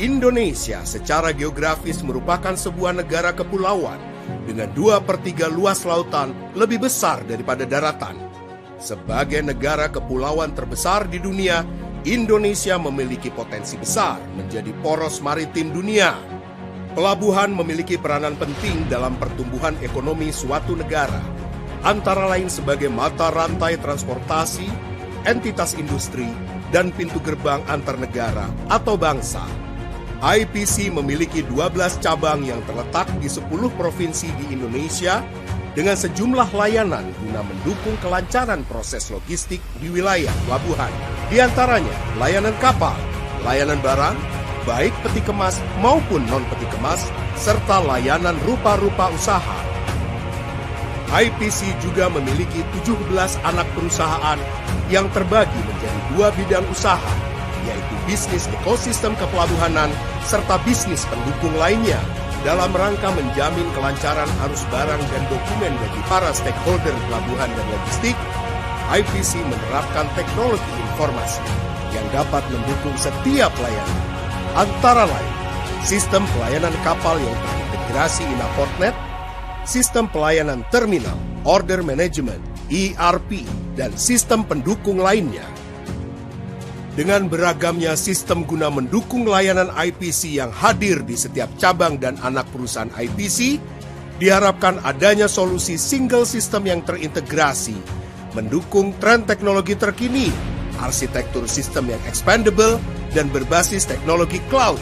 Indonesia secara geografis merupakan sebuah negara kepulauan dengan 2/3 luas lautan lebih besar daripada daratan. Sebagai negara kepulauan terbesar di dunia, Indonesia memiliki potensi besar menjadi poros maritim dunia. Pelabuhan memiliki peranan penting dalam pertumbuhan ekonomi suatu negara, antara lain sebagai mata rantai transportasi, entitas industri, dan pintu gerbang antar negara atau bangsa. IPC memiliki 12 cabang yang terletak di 10 provinsi di Indonesia dengan sejumlah layanan guna mendukung kelancaran proses logistik di wilayah pelabuhan. Di antaranya layanan kapal, layanan barang, baik peti kemas maupun non-peti kemas, serta layanan rupa-rupa usaha. IPC juga memiliki 17 anak perusahaan yang terbagi menjadi 2 bidang usaha, yaitu bisnis ekosistem kepelabuhanan serta bisnis pendukung lainnya dalam rangka menjamin kelancaran arus barang dan dokumen bagi para stakeholder pelabuhan dan logistik. IPC menerapkan teknologi informasi yang dapat mendukung setiap layanan, antara lain sistem pelayanan kapal yang terintegrasi Inaportnet, sistem pelayanan terminal, order management, ERP, dan sistem pendukung lainnya. Dengan beragamnya sistem guna mendukung layanan IPC yang hadir di setiap cabang dan anak perusahaan IPC, diharapkan adanya solusi single system yang terintegrasi, mendukung tren teknologi terkini, arsitektur sistem yang expandable dan berbasis teknologi cloud,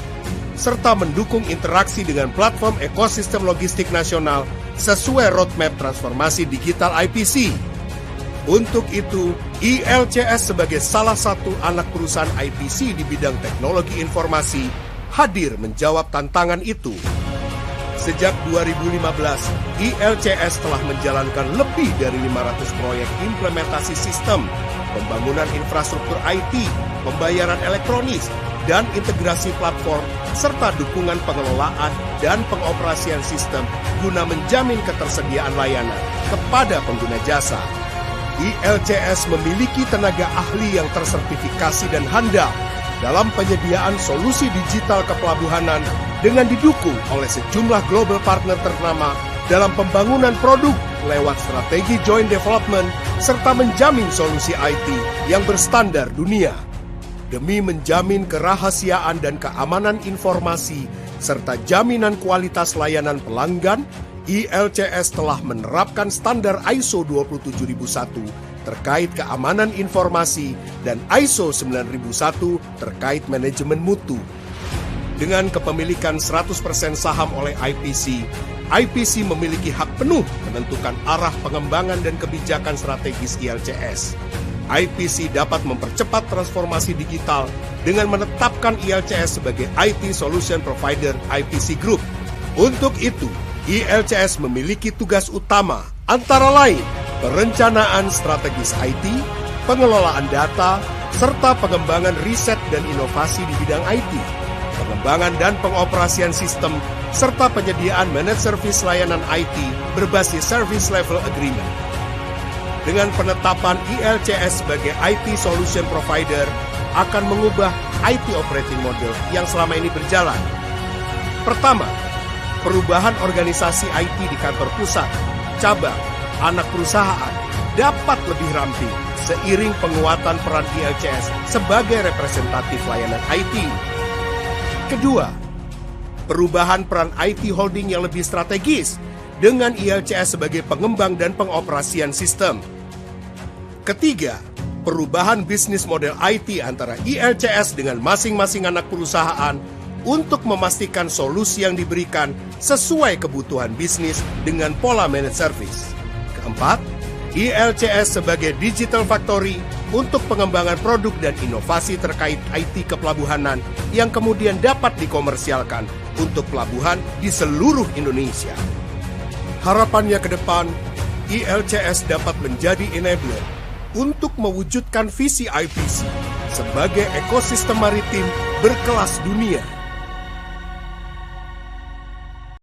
serta mendukung interaksi dengan platform ekosistem logistik nasional sesuai roadmap transformasi digital IPC. Untuk itu, ILCS sebagai salah satu anak perusahaan IPC di bidang teknologi informasi hadir menjawab tantangan itu. Sejak 2015, ILCS telah menjalankan lebih dari 500 proyek implementasi sistem, pembangunan infrastruktur IT, pembayaran elektronis, dan integrasi platform, serta dukungan pengelolaan dan pengoperasian sistem guna menjamin ketersediaan layanan kepada pengguna jasa. ILCS memiliki tenaga ahli yang tersertifikasi dan handal dalam penyediaan solusi digital kepelabuhanan dengan didukung oleh sejumlah global partner ternama dalam pembangunan produk lewat strategi joint development serta menjamin solusi IT yang berstandar dunia. Demi menjamin kerahasiaan dan keamanan informasi serta jaminan kualitas layanan pelanggan, ILCS telah menerapkan standar ISO 27001 terkait keamanan informasi dan ISO 9001 terkait manajemen mutu. Dengan kepemilikan 100% saham oleh IPC, IPC memiliki hak penuh menentukan arah pengembangan dan kebijakan strategis ILCS. IPC dapat mempercepat transformasi digital dengan menetapkan ILCS sebagai IT Solution Provider IPC Group. Untuk itu, ILCS memiliki tugas utama antara lain perencanaan strategis IT, pengelolaan data, serta pengembangan riset dan inovasi di bidang IT, pengembangan dan pengoperasian sistem, serta penyediaan managed service layanan IT berbasis Service Level Agreement. Dengan penetapan ILCS sebagai IT Solution Provider akan mengubah IT operating model yang selama ini berjalan. Pertama, perubahan organisasi IT di kantor pusat, cabang, anak perusahaan dapat lebih ramping seiring penguatan peran ILCS sebagai representatif layanan IT. Kedua, perubahan peran IT holding yang lebih strategis dengan ILCS sebagai pengembang dan pengoperasian sistem. Ketiga, perubahan bisnis model IT antara ILCS dengan masing-masing anak perusahaan untuk memastikan solusi yang diberikan sesuai kebutuhan bisnis dengan pola managed service. Keempat, ILCS sebagai digital factory untuk pengembangan produk dan inovasi terkait IT kepelabuhanan yang kemudian dapat dikomersialkan untuk pelabuhan di seluruh Indonesia. Harapannya ke depan, ILCS dapat menjadi enabler untuk mewujudkan visi IPC sebagai ekosistem maritim berkelas dunia.